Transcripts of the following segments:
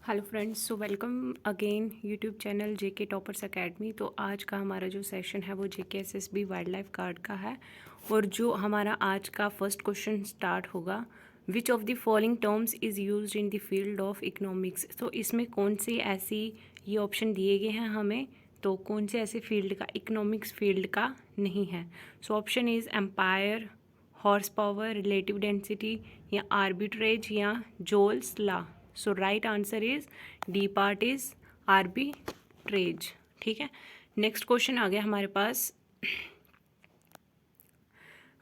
Hello friends, so welcome again YouTube channel JK toppers academy. तो आज का हमारा जो सेशन है वो JK SSB wild life guard का है। और जो हमारा आज का फर्स्ट क्वेश्चन स्टार्ट होगा, विच of the following terms is used in the field of economics. तो इसमें कौन सी ऐसी ये ऑप्शन दिए गए हैं हमें, तो कौन से ऐसे फील्ड का इकोनॉमिक्स फील्ड का नहीं है। So option is ampere, horse power, relative density, या आर्बिट्रेज, या Joule's law. So right answer is D part is arbitrage. ठीक है, नेक्स्ट क्वेश्चन आ गया हमारे पास।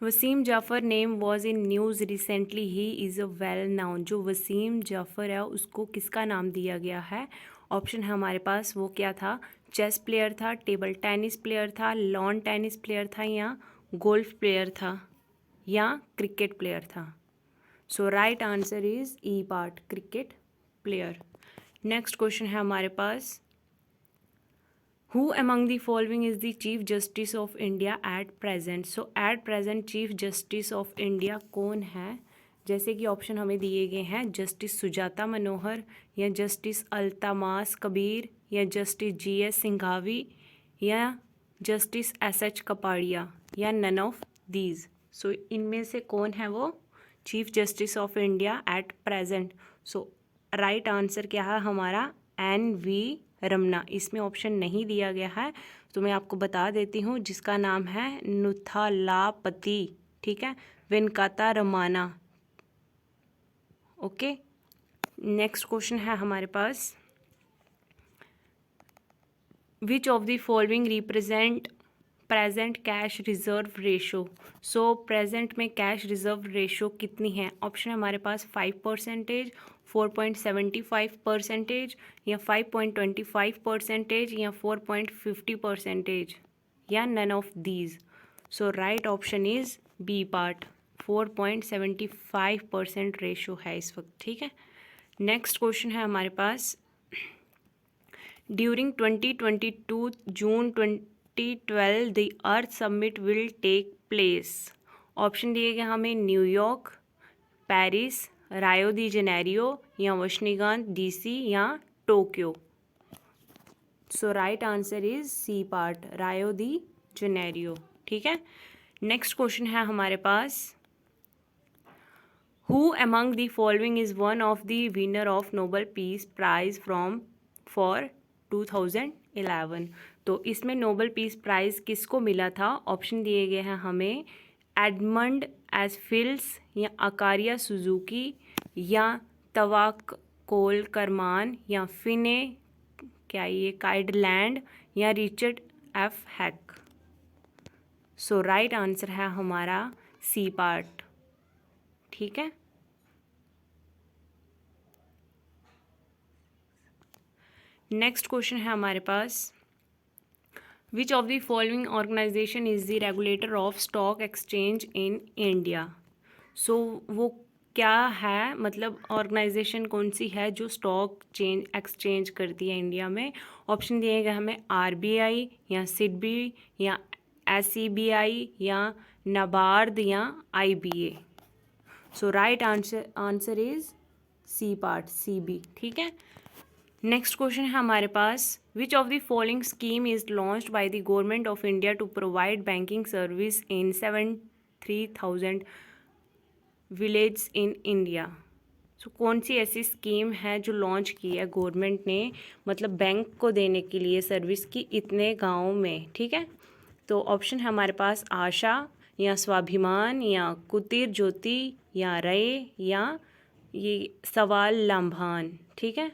Wasim Jaffer name was in news recently, he is a well known. जो वसीम जाफ़र है उसको किसका नाम दिया गया है। ऑप्शन है हमारे पास, वो क्या था, चेस प्लेयर था, टेबल टेनिस प्लेयर था, लॉन टेनिस प्लेयर था, या गोल्फ प्लेयर था, या क्रिकेट प्लेयर था। So right answer is E part, cricket player. Next question है हमारे पास, who among the following is the chief justice of India at present. So at present chief justice of India कौन है। जैसे कि option हमें दिए गए हैं, जस्टिस सुजाता मनोहर, या जस्टिस अल्तामास कबीर, या जस्टिस जीएस सिंघावी, या जस्टिस एसएच कपाड़िया, या नन ऑफ दीज। सो इनमें से कौन है वो chief justice of India at present. So right answer क्या है हमारा, एन वी रमना। इसमें ऑप्शन नहीं दिया गया है, तो मैं आपको बता देती हूँ, जिसका नाम है नुथालापति। ठीक है, Venkata Ramana. Okay, next question है हमारे पास, which of the following represent present cash reserve ratio. So present में कैश रिजर्व रेशो कितनी है। ऑप्शन है हमारे पास 5%, 4.75%, या 5.25%, या 4.50%, या none of these. So right option is B part, 4.75% ratio है इस वक्त। ठीक है, नेक्स्ट क्वेश्चन है हमारे पास, during 2022 June 2012 the earth summit will take place. Option दिए गए हमें, New York, Paris, Rio de Janeiro, या वाशिंगटन डीसी, या Tokyo. So right answer is C part, Rio de Janeiro. ठीक है, नेक्स्ट क्वेश्चन है हमारे पास, who among the following is one of the winner of Nobel peace prize from for 2011। तो इसमें Nobel peace prize किसको मिला था। ऑप्शन दिए गए हैं हमें, एडमंड एसफिल्स, या अकारिया सुजुकी, या तवाक्कोल करमान, या फिने क्या ये काइडलैंड, या रिचर्ड एफ हैक। सो राइट आंसर है हमारा सी पार्ट। ठीक है, नेक्स्ट क्वेश्चन है हमारे पास, which of the following organization is the regulator of stock exchange in India. So वो क्या है, मतलब ऑर्गेनाइजेशन कौन सी है जो स्टॉक चेंज एक्सचेंज करती है इंडिया में। ऑप्शन दिए गए हमें, आरबीआई, या सिडबी, या एसईबीआई, या नाबार्ड, या IBA. So right answer is C part, SEBI. ठीक है, नेक्स्ट क्वेश्चन है हमारे पास, which of the following scheme is launched by the government of India to provide banking service in 73,000 village in India. So कौन सी ऐसी स्कीम है जो लॉन्च की है गवर्नमेंट ने, मतलब बैंक को देने के लिए सर्विस की इतने गाँव में। ठीक है, तो ऑप्शन है हमारे पास, आशा, या स्वाभिमान, या कुटीर ज्योति, या रय, या ये सवाल लाभान। ठीक है,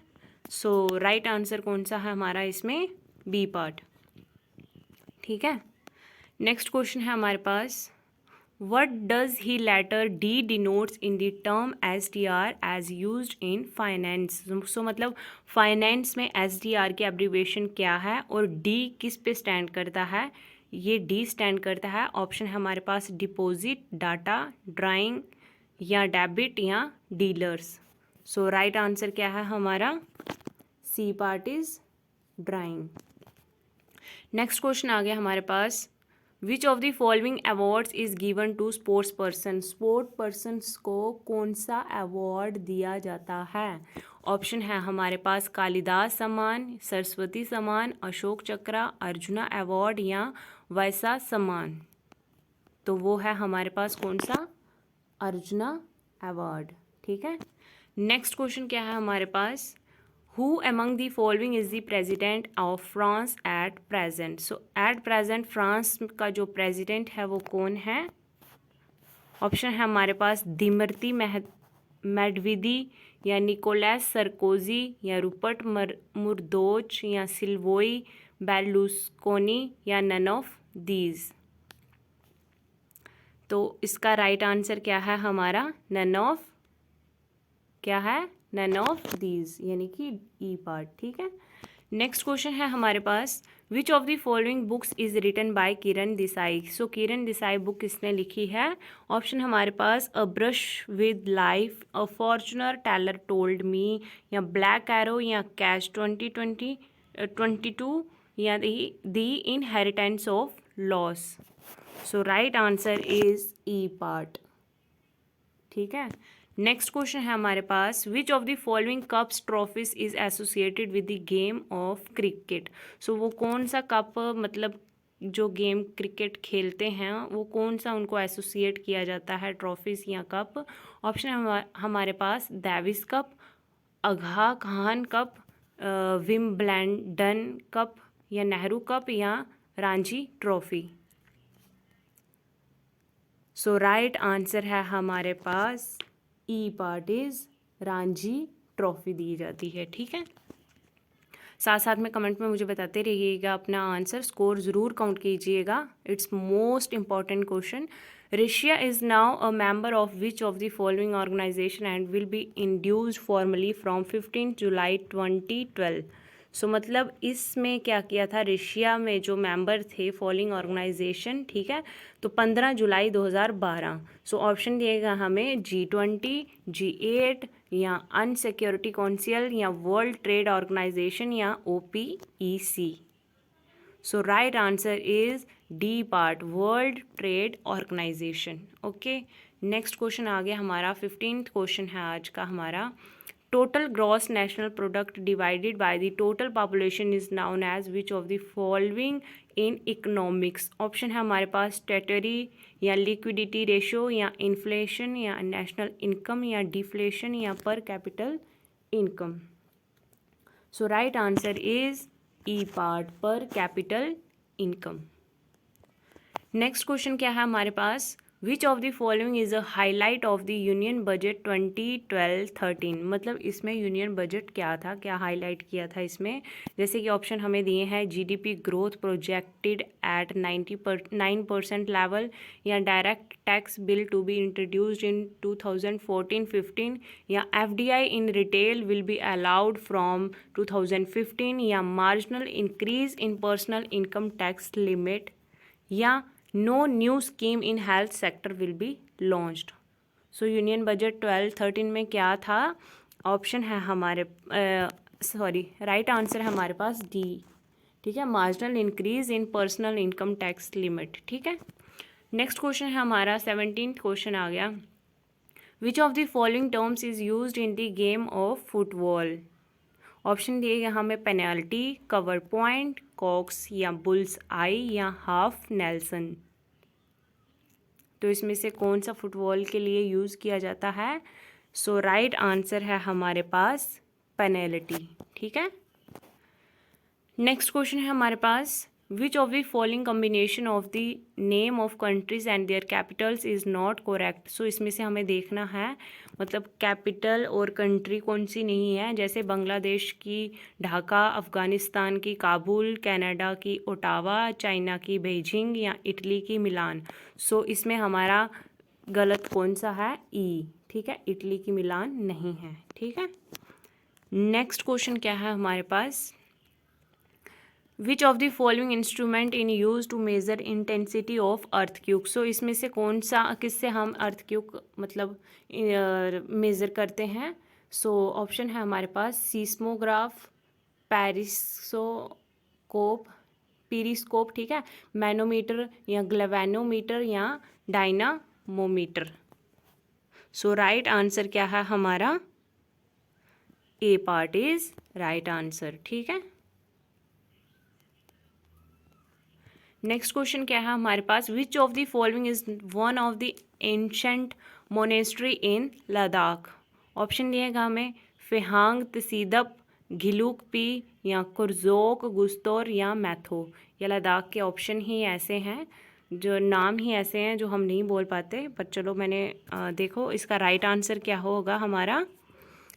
सो राइट आंसर कौन सा है हमारा इसमें, बी पार्ट। ठीक है, नेक्स्ट क्वेश्चन है हमारे पास, what does he letter D denotes in the term S D R as used in finance. So मतलब फाइनेंस में एस डी आर की एब्रीविएशन क्या है, और डी किस पे स्टैंड करता है। ये डी स्टैंड करता है, ऑप्शन है हमारे पास, डिपॉजिट, डाटा, ड्राइंग, या डेबिट, या डीलर्स। सो राइट आंसर क्या है हमारा, C part is drawing. Next question आ गया हमारे पास, which of the following awards is given to sports person. Sport persons को कौन सा अवार्ड दिया जाता है। ऑप्शन है हमारे पास कालिदास सम्मान, सरस्वती सम्मान, अशोक चक्र, अर्जुना अवार्ड या वैसा सम्मान। तो वो है हमारे पास कौन सा, अर्जुना अवार्ड। ठीक है। नेक्स्ट क्वेश्चन क्या है हमारे पास, who among the following is the president of France at present. So at present France का जो प्रेजिडेंट है वो कौन है। ऑप्शन है हमारे पास दिमित्री मेडवेदेव या निकोलस सरकोजी या रूपर्ट मुर्दोच या सिल्वियो बेर्लुस्कोनी या नन ऑफ दीज। तो इसका राइट आंसर क्या है हमारा, नन ऑफ, क्या है, नन ऑफ दीज, यानी कि ई पार्ट। ठीक है। नेक्स्ट क्वेश्चन है हमारे पास, which of the following books is written by Kiran Desai. So Kiran Desai book किसने लिखी है। ऑप्शन हमारे पास a brush with life, a fortune teller told me या ब्लैक एरो या कैच 2022 या the inheritance of loss. So right answer is E part. ठीक है। नेक्स्ट क्वेश्चन है हमारे पास, which of the following cups trophies is associated with the game of cricket. सो वो कौन सा कप, मतलब जो गेम क्रिकेट खेलते हैं वो कौन सा उनको एसोसिएट किया जाता है, ट्रॉफीज या कप। ऑप्शन है हमारे पास डेविस कप, आगा खान कप, विम्बलडन कप या नेहरू कप या रणजी ट्रॉफी। सो राइट आंसर है हमारे पास ई पार्ट इज रणजी ट्रॉफी दी जाती है। ठीक है। साथ साथ में कमेंट में मुझे बताते रहिएगा अपना आंसर, स्कोर ज़रूर काउंट कीजिएगा, it's most important question. Russia is now a member of which of the following organisation and will be induced formally from 15 July 2012। So मतलब इसमें क्या किया था, रशिया में जो मेंबर थे फॉलोइंग ऑर्गेनाइजेशन, ठीक है, तो 15 जुलाई 2012। सो ऑप्शन दिएगा हमें G20, G8 या अनसिक्योरिटी काउंसिल या वर्ल्ड ट्रेड ऑर्गेनाइजेशन या OPEC। So right answer is D part, world trade organisation. Okay. Next question आ गया हमारा, 15th क्वेश्चन है आज का हमारा, total gross national product divided by the total population is known as which of the following in economics. Option है हमारे पास टेटरी या लिक्विडिटी रेशो या इन्फ्लेशन या नेशनल इनकम या डिफ्लेशन या per capita income. So right answer is E part, per capita income. Next question क्या है हमारे पास, which of the following is a highlight of the union budget 2012-13। मतलब इसमें यूनियन बजट क्या था, क्या हाईलाइट किया था इसमें। जैसे कि ऑप्शन हमें दिए हैं, GDP growth projected at 9% level या direct tax bill to be introduced in 2014-15 या FDI in retail will be allowed from 2015 या marginal increase in personal income tax limit या no new scheme in health sector will be launched. So union budget 12-13 में क्या था, option है हमारे right answer है हमारे पास डी। ठीक है, marginal increase in personal income tax limit. ठीक है। नेक्स्ट क्वेश्चन है हमारा 17th क्वेश्चन आ गया, विच of the following terms is used in the game of football. Option दिए गए हमें, पेनल्टी, कवर पॉइंट, कॉक्स या बुल्स आई या हाफ नेल्सन। तो इसमें से कौन सा फुटबॉल के लिए यूज़ किया जाता है। सो राइट आंसर है हमारे पास पेनल्टी। ठीक है। नेक्स्ट क्वेश्चन है हमारे पास, which of the following combination of the name of countries and their capitals is not correct. So इसमें से हमें देखना है, मतलब कैपिटल और कंट्री कौन सी नहीं है। जैसे बांग्लादेश की ढाका, अफ़गानिस्तान की काबुल, कनाडा की ओटावा, चाइना की बीजिंग या इटली की मिलान। सो इसमें हमारा गलत कौन सा है, ई। ठीक है, इटली की मिलान नहीं है। ठीक है। नेक्स्ट क्वेश्चन क्या है हमारे पास, which of the following instrument in use to measure intensity of earthquake. So इसमें से कौन सा, किससे हम अर्थक्यूक मतलब मेज़र करते हैं। सो ऑप्शन है हमारे पास, सीस्मोग्राफ, पीरिस्कोप, ठीक है, मैनोमीटर या ग्लेवेनोमीटर या डायनामोमीटर। सो राइट आंसर क्या है हमारा, A part is right answer. ठीक है, नेक्स्ट क्वेश्चन क्या है हमारे पास, which of the following is one of the ancient monastery in Ladakh. Option दिएगा हमें फेहांग, तसीदप, घिलुकपी या कुर्जोक, गुस्तौर या मैथो। ये लद्दाख के ऑप्शन ही ऐसे हैं, जो नाम ही ऐसे हैं जो हम नहीं बोल पाते, पर चलो मैंने देखो इसका राइट आंसर क्या होगा हमारा।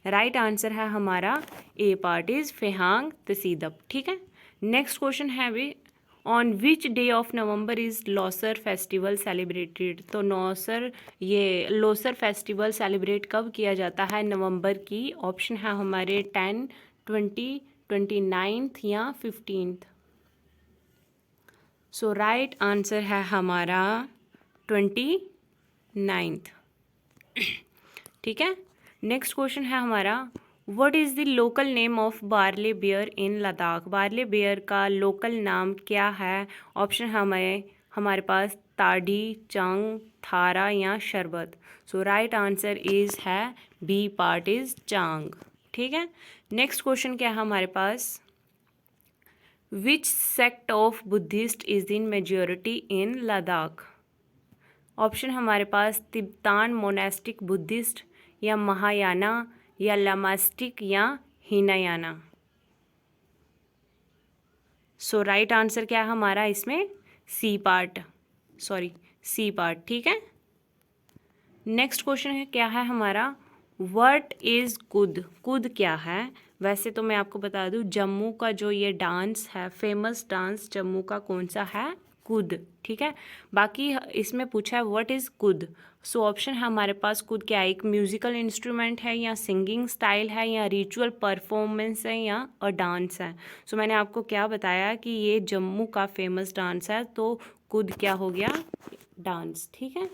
राइट आंसर है हमारा ए पार्ट इज फेहांग तसीदप। ठीक है, नेक्स्ट क्वेश्चन है भी, on which day of November is Losar festival celebrated. तो लोसर फेस्टिवल सेलिब्रेट कब किया जाता है नवंबर की। ऑप्शन है हमारे 10, 20, 29 या 15। सो राइट आंसर है हमारा 29। ठीक है, नेक्स्ट क्वेश्चन है हमारा, what is the local name of barley beer in Ladakh. Barley beer का लोकल नाम क्या है। ऑप्शन हमारे पास ताड़ी, चंग, थारा या शरबत। सो राइट आंसर इज है बी पार्ट इज चांग। ठीक है, नेक्स्ट क्वेश्चन क्या है हमारे पास, which sect of Buddhist is in majority in Ladakh. Option हमारे पास तिब्तान मोनेस्टिक बुद्धिस्ट या महायाना या लामास्टिक या हीनायाना। सो राइट आंसर क्या है हमारा इसमें सी पार्ट। ठीक है, नेक्स्ट क्वेश्चन है क्या है हमारा, व्हाट इज़ कुद। कुद क्या है। वैसे तो मैं आपको बता दूं, जम्मू का जो ये डांस है, फेमस डांस जम्मू का कौन सा है, कुद। ठीक है, बाकी इसमें पूछा है व्हाट इज़ कुद। सो ऑप्शन है हमारे पास, कुद क्या है, एक म्यूजिकल इंस्ट्रूमेंट है या सिंगिंग स्टाइल है या रिचुअल परफॉर्मेंस है या डांस है। सो मैंने आपको क्या बताया कि ये जम्मू का फेमस डांस है, तो कुद क्या हो गया, डांस। ठीक है,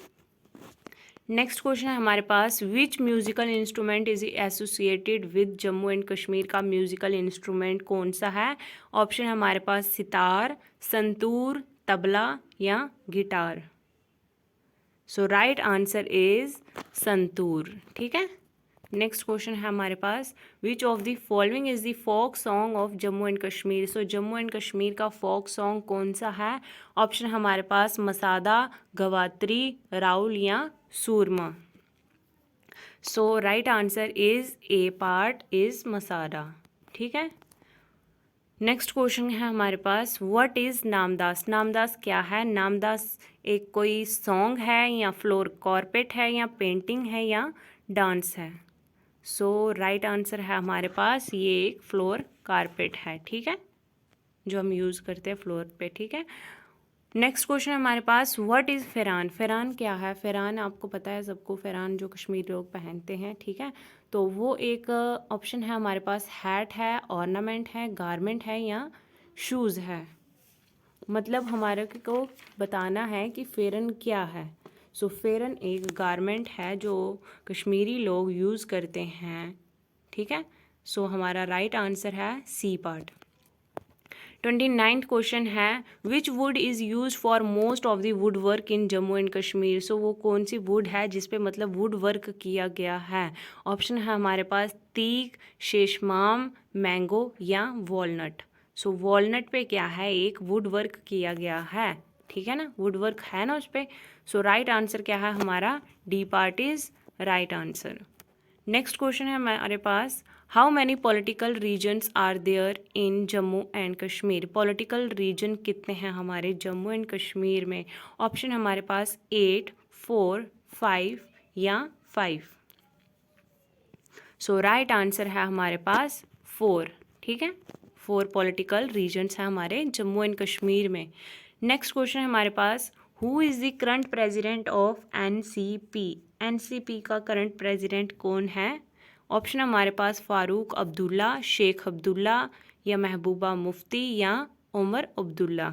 नेक्स्ट क्वेश्चन है हमारे पास, which musical instrument is associated with Jammu and Kashmir का म्यूजिकल इंस्ट्रूमेंट कौन सा है। ऑप्शन है हमारे पास सितार, संतूर, तबला या guitar. So right answer is santoor. ठीक है, नेक्स्ट क्वेश्चन है हमारे पास, which of the following is the folk song of Jammu and Kashmir. So Jammu and Kashmir का फोक सॉन्ग कौन सा है। ऑप्शन हमारे पास मसादा, गवात्री, राउल या सूरमा। So right answer is A part is मसादा। ठीक है, नेक्स्ट क्वेश्चन है हमारे पास, व्हाट इज़ नामदास। नामदास क्या है। नामदास एक कोई सॉन्ग है या फ्लोर कॉर्पेट है या पेंटिंग है या डांस है। सो राइट आंसर है हमारे पास ये एक फ्लोर कारपेट है। ठीक है, जो हम यूज़ करते हैं फ्लोर पे। ठीक है, नेक्स्ट क्वेश्चन है हमारे पास, व्हाट इज़ फ़ेरान। फ़ेरान क्या है। फ़ेरान आपको पता है सबको, फ़ेरान जो कश्मीरी लोग पहनते हैं। ठीक है, तो वो एक ऑप्शन है हमारे पास, हैट है, ऑर्नामेंट है, गारमेंट है या शूज़ है। मतलब हमारे को बताना है कि फ़ेरन क्या है। सो फ़ेरन एक गारमेंट है जो कश्मीरी लोग यूज़ करते हैं। ठीक है, सो हमारा राइट आंसर है सी पार्ट। 29th क्वेश्चन है, which wood is use for most of the wood work in Jammu and Kashmir. So वो कौन सी वुड है जिस पे मतलब वुड वर्क किया गया है। ऑप्शन है हमारे पास तीक, शेषमाम, मैंगो या वॉलनट। सो वॉलनट पे क्या है, एक वुड वर्क किया गया है। ठीक है ना, वुड वर्क है ना उस पर। सो राइट आंसर क्या है हमारा, D part is right answer. Next question है हमारे पास, how many political regions are there in Jammu and Kashmir. Political region कितने हैं हमारे जम्मू एंड कश्मीर में। ऑप्शन हमारे पास 8, 4, 5 या 5। सो राइट आंसर है हमारे पास 4। ठीक है, 4 पॉलिटिकल रीजन्स हैं हमारे जम्मू एंड कश्मीर में। नेक्स्ट क्वेश्चन है हमारे पास, who is the current president of NCP. NCP का करंट प्रेजिडेंट कौन है। ऑप्शन हमारे पास फारूक अब्दुल्ला, शेख अब्दुल्ला या महबूबा मुफ्ती या Omar Abdullah.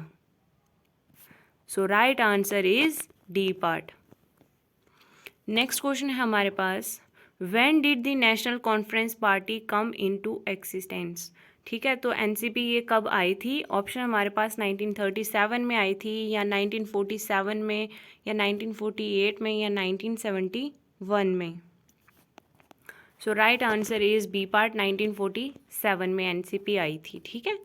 So right answer is D part. Next question है हमारे पास, when did the national conference party come into existence. ठीक है, तो एनसीपी ये कब आई थी। ऑप्शन हमारे पास 1937 में आई थी या 1947 में या 1948 में या 1971 में। So right answer is B part, 1947 में एनसीपी आई थी, ठीक है।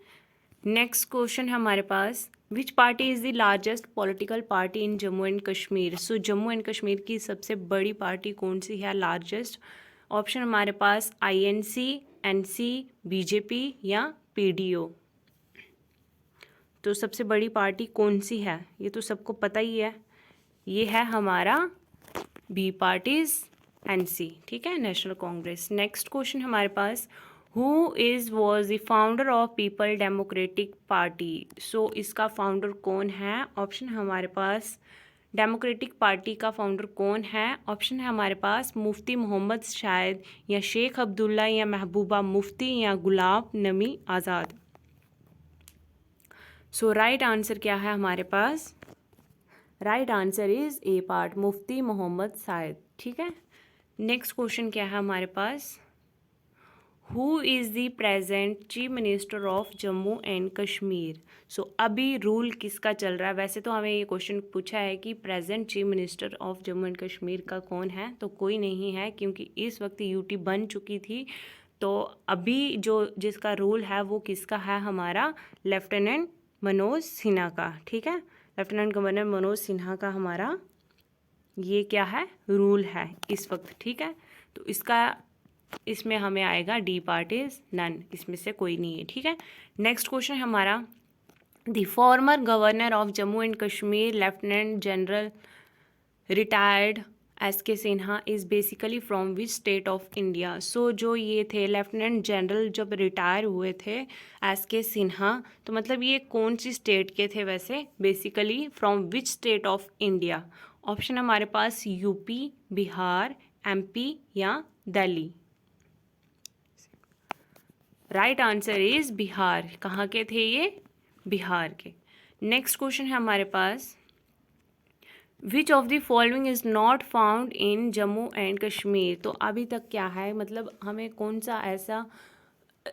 नेक्स्ट क्वेश्चन है हमारे पास, which party is the largest political party in Jammu and Kashmir. So Jammu and Kashmir की सबसे बड़ी पार्टी कौन सी है, लार्जेस्ट। ऑप्शन हमारे पास आईएनसी, एनसी, बीजेपी या पीडीओ। तो सबसे बड़ी पार्टी कौन सी है, ये तो सबको पता ही है, ये है हमारा बी पार्टीज एनसी, ठीक है, नेशनल कांग्रेस। नेक्स्ट क्वेश्चन हमारे पास, who is was the founder of people democratic party. So इसका फाउंडर कौन है। ऑप्शन हमारे पास डेमोक्रेटिक पार्टी का फाउंडर कौन है। ऑप्शन है हमारे पास मुफ्ती मोहम्मद शायद या शेख अब्दुल्ला या महबूबा मुफ्ती या गुलाम नबी आज़ाद। सो राइट आंसर क्या है हमारे पास, right answer is A part, Mufti Mohammad Sayeed, ठीक है। नेक्स्ट क्वेश्चन क्या है हमारे पास, who is the present chief minister of Jammu and Kashmir. So अभी रूल किसका चल रहा है। वैसे तो हमें ये क्वेश्चन पूछा है कि present chief minister of Jammu and Kashmir का कौन है, तो कोई नहीं है क्योंकि इस वक्त यूटी बन चुकी थी। तो अभी जो जिसका रूल है वो किसका है, हमारा लेफ्टिनेंट मनोज सिन्हा का, ठीक है। लेफ्टिनेंट गवर्नर मनोज सिन्हा का हमारा ये क्या है, रूल है इस वक्त, ठीक है। तो इसमें हमें आएगा डी पार्ट इज नन, इसमें से कोई नहीं है, ठीक है। नेक्स्ट क्वेश्चन हमारा, the former governor of Jammu and Kashmir lieutenant general retired S K Sinha is basically from which state of India. So जो ये थे लेफ्टिनेंट जनरल जब रिटायर हुए थे एस के सिन्हा, तो मतलब ये कौन सी स्टेट के थे वैसे, basically from which state of India. Option हमारे पास यूपी, बिहार, एमपी या Delhi. Right answer is Bihar. कहाँ के थे ये, बिहार के। नेक्स्ट क्वेश्चन है हमारे पास, which of the following is not found in Jammu and Kashmir. तो अभी तक क्या है, मतलब हमें कौन सा ऐसा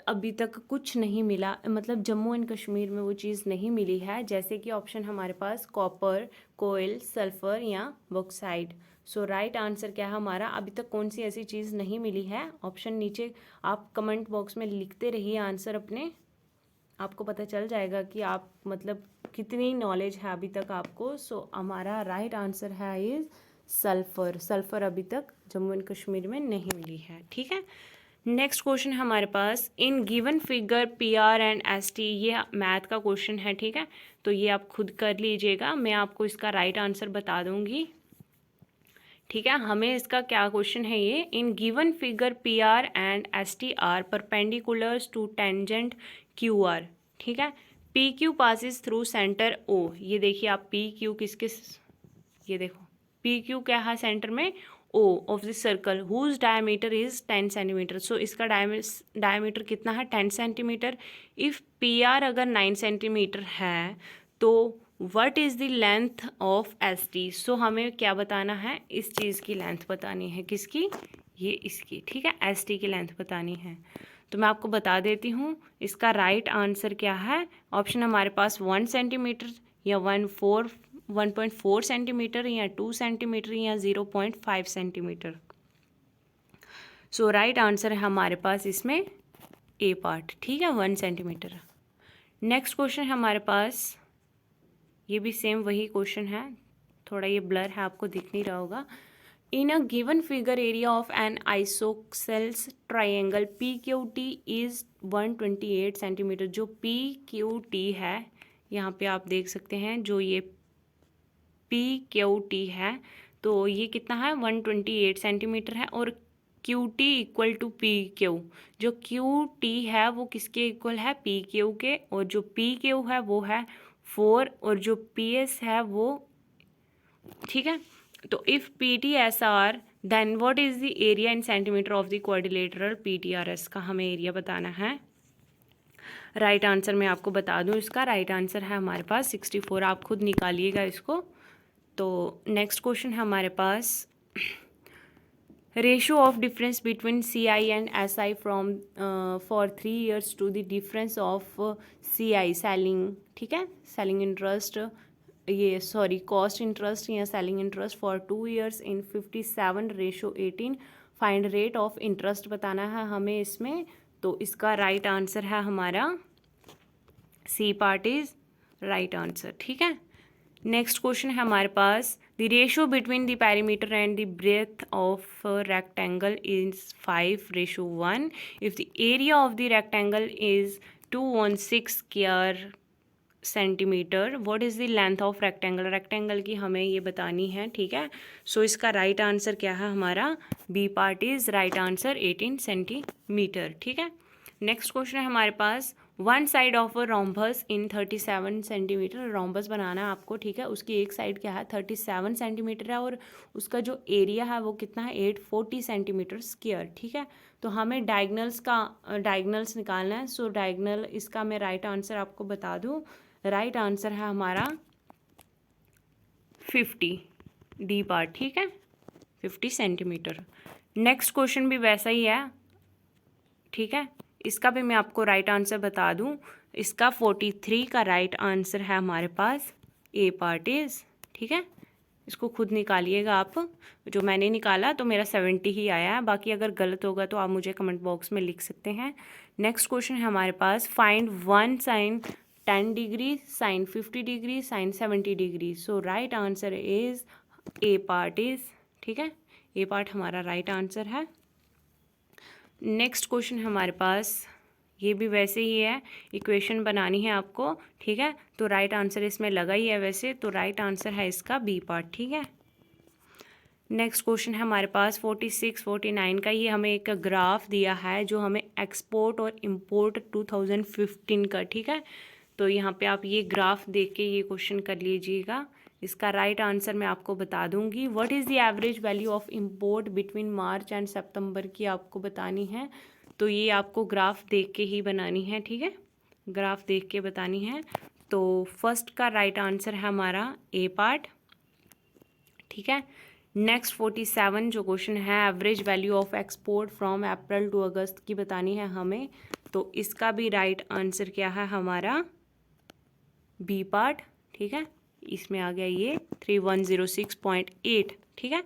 अभी तक कुछ नहीं मिला, मतलब जम्मू एंड कश्मीर में वो चीज़ नहीं मिली है, जैसे कि ऑप्शन हमारे पास कॉपर, कोयल, सल्फर या बॉक्साइट। सो राइट आंसर क्या है हमारा, अभी तक कौन सी ऐसी चीज़ नहीं मिली है। ऑप्शन नीचे आप कमेंट बॉक्स में लिखते रहिए आंसर अपने, आपको पता चल जाएगा कि आप मतलब कितनी नॉलेज है अभी तक आपको। सो हमारा राइट आंसर है इज सल्फ़र। सल्फ़र अभी तक जम्मू एंड कश्मीर में नहीं मिली है, ठीक है। नेक्स्ट क्वेश्चन हमारे पास, in given figure PR and ST, ये मैथ का क्वेश्चन है, ठीक है। तो ये आप खुद कर लीजिएगा, मैं आपको इसका राइट आंसर बता दूंगी, ठीक है। हमें इसका क्या क्वेश्चन है ये, in given figure PR and ST are perpendiculars to tangent QR, ठीक है। PQ passes through centre O। ये देखिए आप PQ किसके, ये देखो PQ क्या है सेंटर में, O of the circle whose diameter is 10 centimetre. So इसका डायमीटर कितना है, 10 सेंटीमीटर। इफ़ PR अगर 9 सेंटीमीटर है तो what is the length of ST। सो हमें क्या बताना है, इस चीज़ की लेंथ बतानी है, किसकी, ये इसकी, ठीक है, ST की लेंथ बतानी है। तो मैं आपको बता देती हूँ इसका राइट आंसर क्या है। ऑप्शन हमारे पास 1 सेंटीमीटर या 1.4 सेंटीमीटर या 2 सेंटीमीटर या 0.5 सेंटीमीटर। सो राइट आंसर है हमारे पास इसमें ए पार्ट, ठीक है, 1 सेंटीमीटर। नेक्स्ट क्वेश्चन है हमारे पास, ये भी सेम वही क्वेश्चन है, थोड़ा ये ब्लर है आपको दिख नहीं रहा होगा। In a given figure area of an isosceles triangle PQT is 128 centimetre. जो PQT है यहाँ पे आप देख सकते हैं, जो ये PQT है तो ये कितना है, 128 सेंटीमीटर है। और QT इक्वल टू PQ, जो QT है वो किसके इक्वल है, PQ के, और जो PQ है वो है 4, और जो PS है वो, ठीक है। तो if PTSR then what is the area in centimetre of the quadrilateral PTRS का हमें एरिया बताना है। राइट आंसर मैं आपको बता दूं, इसका राइट आंसर है हमारे पास 64। आप खुद निकालिएगा इसको। तो नेक्स्ट क्वेश्चन है हमारे पास, ratio of difference between CI and SI from for 3 years to the difference of CI selling, ठीक है, सेलिंग इंटरेस्ट, ये सॉरी कॉस्ट इंटरेस्ट या selling interest for 2 years in 57:18 find rate of interest बताना है हमें इसमें, तो इसका राइट आंसर है हमारा C part is right answer. ठीक है, नेक्स्ट क्वेश्चन है हमारे पास, the ratio between the perimeter and the breadth of rectangle is 5:1 if the area of the rectangle is 216 square centimetre, what is the length of rectangle, rectangle की हमें ये बतानी है। ठीक है, सो इसका राइट आंसर क्या है हमारा, B part is right answer 18 centimetre. ठीक है, नेक्स्ट क्वेश्चन है हमारे पास, one side of a rhombus in 37 centimetre, rhombus बनाना है आपको। ठीक है, उसकी एक साइड क्या है 37 सेंटीमीटर है और उसका जो एरिया है वो कितना है 840 सेंटीमीटर स्क्वायर। ठीक है, तो हमें डायगनल्स निकालना है। सो डायगनल इसका मैं राइट आंसर आपको बता दूँ, राइट आंसर है हमारा 50 डी पार्ट। ठीक है, 50 सेंटीमीटर। नेक्स्ट क्वेश्चन भी वैसा ही है। ठीक है, इसका भी मैं आपको राइट आंसर बता दूं, इसका 43 का राइट आंसर है हमारे पास, ए पार्ट इज। ठीक है, इसको खुद निकालिएगा आप, जो मैंने निकाला तो मेरा 70 ही आया है, बाकी अगर गलत होगा तो आप मुझे कमेंट बॉक्स में लिख सकते हैं। नेक्स्ट क्वेश्चन है हमारे पास, find one sine 10 degree, sine 50 degree, sine 70 degree. So right answer is A part is. ठीक है, ए पार्ट हमारा राइट आंसर है। नेक्स्ट क्वेश्चन हमारे पास, ये भी वैसे ही है, इक्वेशन बनानी है आपको। ठीक है, तो राइट आंसर इसमें लगा ही है वैसे, तो राइट आंसर है इसका बी पार्ट। ठीक है, नेक्स्ट क्वेश्चन है हमारे पास 46 49 का, ये हमें एक ग्राफ दिया है जो हमें एक्सपोर्ट और इंपोर्ट 2015 का। ठीक है, तो यहाँ पे आप ये ग्राफ देख के ये क्वेश्चन कर लीजिएगा। इसका राइट आंसर मैं आपको बता दूंगी, what is the average value of import between March and September की आपको बतानी है। तो ये आपको ग्राफ देख के ही बनानी है। ठीक है, ग्राफ देख के बतानी है। तो फर्स्ट का राइट आंसर है हमारा ए पार्ट। ठीक है, नेक्स्ट 47 जो क्वेश्चन है, average value of export from April to August की बतानी है हमें, तो इसका भी राइट आंसर क्या है हमारा, बी पार्ट। ठीक है, इसमें आ गया ये 3106.8। ठीक है,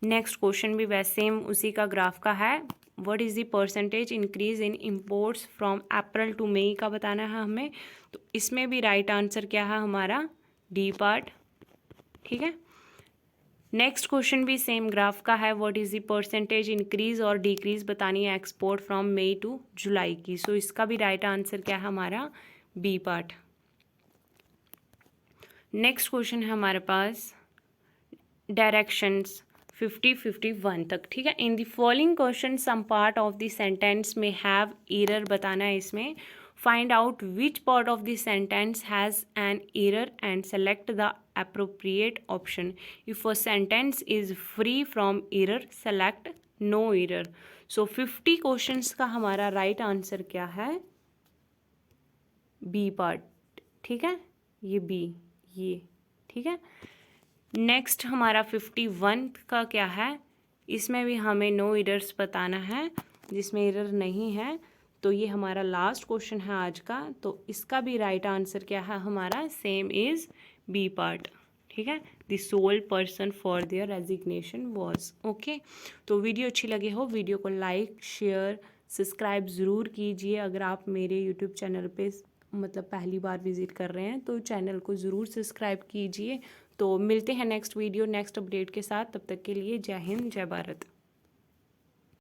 नेक्स्ट क्वेश्चन भी वैसे सेम उसी का ग्राफ का है, what is the percentage increase in imports from April to May का बताना है हमें, तो इसमें भी राइट आंसर क्या है हमारा, डी पार्ट। ठीक है, नेक्स्ट क्वेश्चन भी सेम ग्राफ का है, what is the percentage increase और डिक्रीज बतानी है एक्सपोर्ट फ्रॉम मई टू जुलाई की। सो इसका भी राइट आंसर क्या है हमारा, बी पार्ट। नेक्स्ट क्वेश्चन है हमारे पास, डायरेक्शंस 50-51 तक। ठीक है, in the following question some part of the sentence में हैव एरर बताना है इसमें, find out which part of the sentence has an error and select the appropriate option. If a sentence is free from error, select no error. So 50 questions का हमारा right answer क्या है, B part. ठीक है, ये B, ये। ठीक है, नेक्स्ट हमारा 51 का क्या है, इसमें भी हमें नो एरर्स बताना है, जिसमें एरर नहीं है, तो ये हमारा लास्ट क्वेश्चन है आज का, तो इसका भी राइट आंसर क्या है हमारा, सेम इज़ बी पार्ट। ठीक है, the sole person for their resignation was. Okay, तो वीडियो अच्छी लगे हो, वीडियो को लाइक शेयर सब्सक्राइब ज़रूर कीजिए। अगर आप मेरे यूट्यूब चैनल पे मतलब पहली बार विज़िट कर रहे हैं तो चैनल को ज़रूर सब्सक्राइब कीजिए। तो मिलते हैं नेक्स्ट वीडियो नेक्स्ट अपडेट के साथ, तब तक के लिए जय हिंद जय भारत।